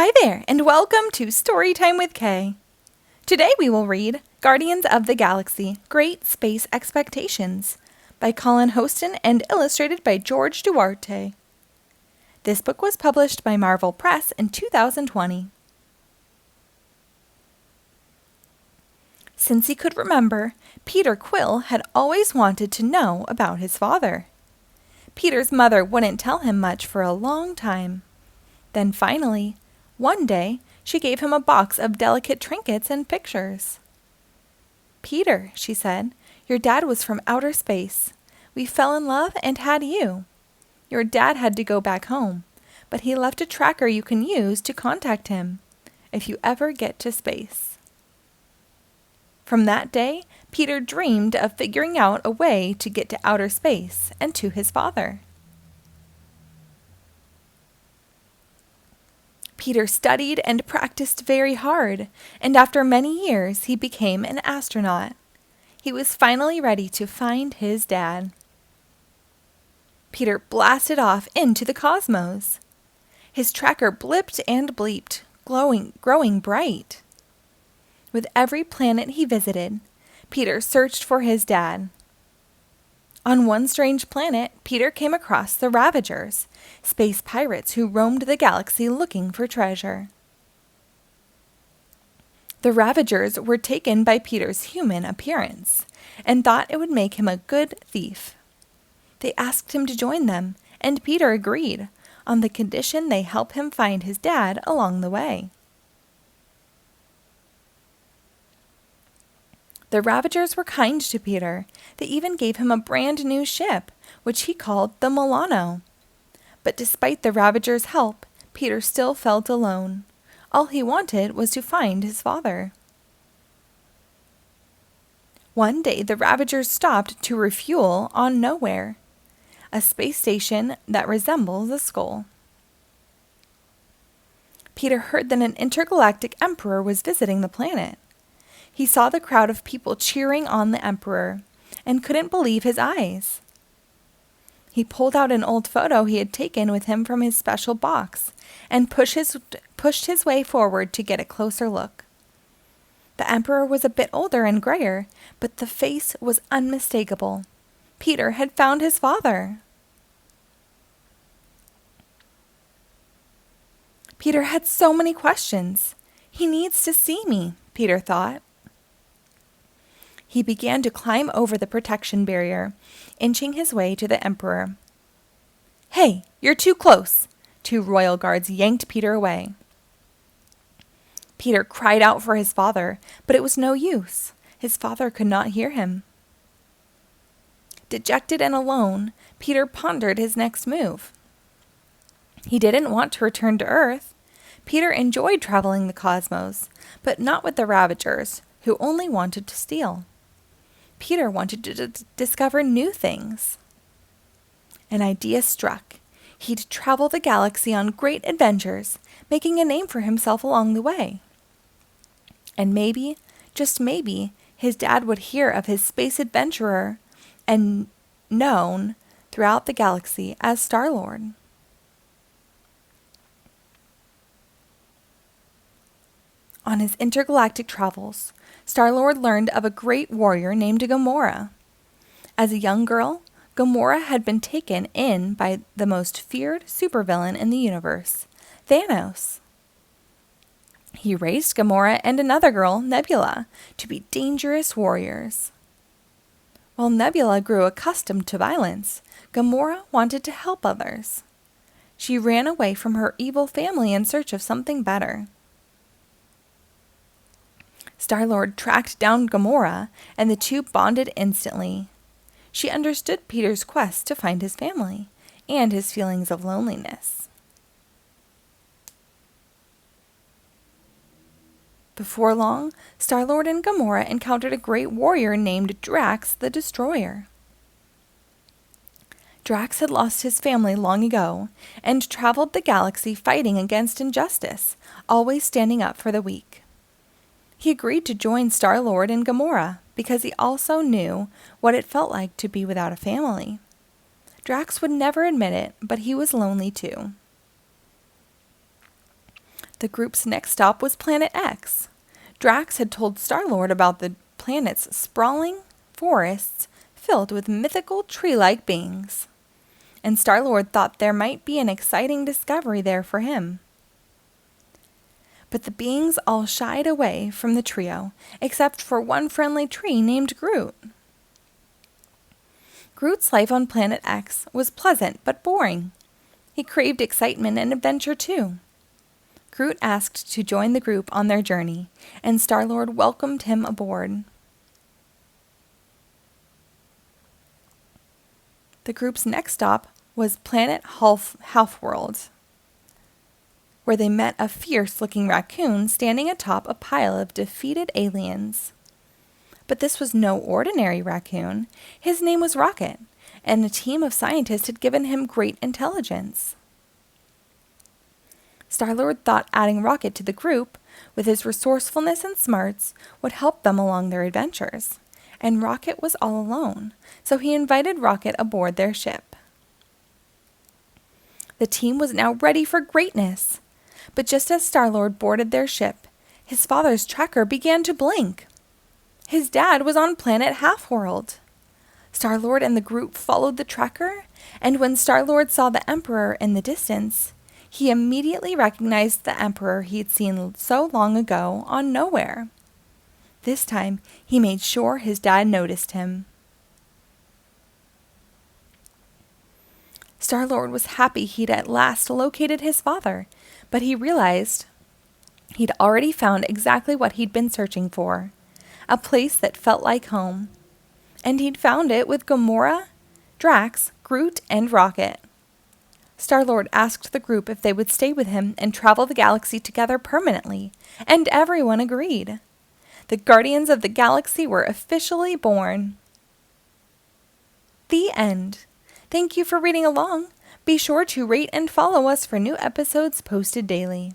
Hi there, and welcome to Storytime with Kay. Today we will read Guardians of the Galaxy, Great Space Expectations by Colin Hosten and illustrated by George Duarte. This book was published by Marvel Press in 2020. Since he could remember, Peter Quill had always wanted to know about his father. Peter's mother wouldn't tell him much for a long time. Then finally, one day, she gave him a box of delicate trinkets and pictures. "Peter," she said, "your dad was from outer space. We fell in love and had you. Your dad had to go back home, but he left a tracker you can use to contact him, if you ever get to space." From that day, Peter dreamed of figuring out a way to get to outer space and to his father. Peter studied and practiced very hard, and after many years he became an astronaut. He was finally ready to find his dad. Peter blasted off into the cosmos. His tracker blipped and bleeped, growing bright. With every planet he visited, Peter searched for his dad. On one strange planet, Peter came across the Ravagers, space pirates who roamed the galaxy looking for treasure. The Ravagers were taken by Peter's human appearance and thought it would make him a good thief. They asked him to join them, and Peter agreed, on the condition they help him find his dad along the way. The Ravagers were kind to Peter. They even gave him a brand new ship, which he called the Milano. But despite the Ravagers' help, Peter still felt alone. All he wanted was to find his father. One day the Ravagers stopped to refuel on Nowhere, a space station that resembles a skull. Peter heard that an intergalactic emperor was visiting the planet. He saw the crowd of people cheering on the emperor and couldn't believe his eyes. He pulled out an old photo he had taken with him from his special box and pushed his way forward to get a closer look. The emperor was a bit older and grayer, but the face was unmistakable. Peter had found his father. Peter had so many questions. He needs to see me, Peter thought. He began to climb over the protection barrier, inching his way to the emperor. "Hey, you're too close!" Two royal guards yanked Peter away. Peter cried out for his father, but it was no use. His father could not hear him. Dejected and alone, Peter pondered his next move. He didn't want to return to Earth. Peter enjoyed traveling the cosmos, but not with the Ravagers, who only wanted to steal. Peter wanted to discover new things. An idea struck. He'd travel the galaxy on great adventures, making a name for himself along the way. And maybe, just maybe, his dad would hear of his space adventurer and known throughout the galaxy as Star-Lord. On his intergalactic travels, Star-Lord learned of a great warrior named Gamora. As a young girl, Gamora had been taken in by the most feared supervillain in the universe, Thanos. He raised Gamora and another girl, Nebula, to be dangerous warriors. While Nebula grew accustomed to violence, Gamora wanted to help others. She ran away from her evil family in search of something better. Star-Lord tracked down Gamora, and the two bonded instantly. She understood Peter's quest to find his family, and his feelings of loneliness. Before long, Star-Lord and Gamora encountered a great warrior named Drax the Destroyer. Drax had lost his family long ago, and traveled the galaxy fighting against injustice, always standing up for the weak. He agreed to join Star-Lord and Gamora because he also knew what it felt like to be without a family. Drax would never admit it, but he was lonely too. The group's next stop was Planet X. Drax had told Star-Lord about the planet's sprawling forests filled with mythical tree-like beings, and Star-Lord thought there might be an exciting discovery there for him. But the beings all shied away from the trio, except for one friendly tree named Groot. Groot's life on Planet X was pleasant but boring. He craved excitement and adventure too. Groot asked to join the group on their journey, and Star-Lord welcomed him aboard. The group's next stop was Planet Halfworld, where they met a fierce-looking raccoon standing atop a pile of defeated aliens. But this was no ordinary raccoon. His name was Rocket, and a team of scientists had given him great intelligence. Star-Lord thought adding Rocket to the group, with his resourcefulness and smarts, would help them along their adventures. And Rocket was all alone, so he invited Rocket aboard their ship. The team was now ready for greatness. But just as Star-Lord boarded their ship, his father's tracker began to blink. His dad was on Planet Halfworld. Star-Lord and the group followed the tracker, and when Star-Lord saw the Emperor in the distance, he immediately recognized the Emperor he had seen so long ago on Nowhere. This time, he made sure his dad noticed him. Star-Lord was happy he'd at last located his father, but he realized he'd already found exactly what he'd been searching for, a place that felt like home. And he'd found it with Gamora, Drax, Groot, and Rocket. Star-Lord asked the group if they would stay with him and travel the galaxy together permanently, and everyone agreed. The Guardians of the Galaxy were officially born. The end. Thank you for reading along. Be sure to rate and follow us for new episodes posted daily.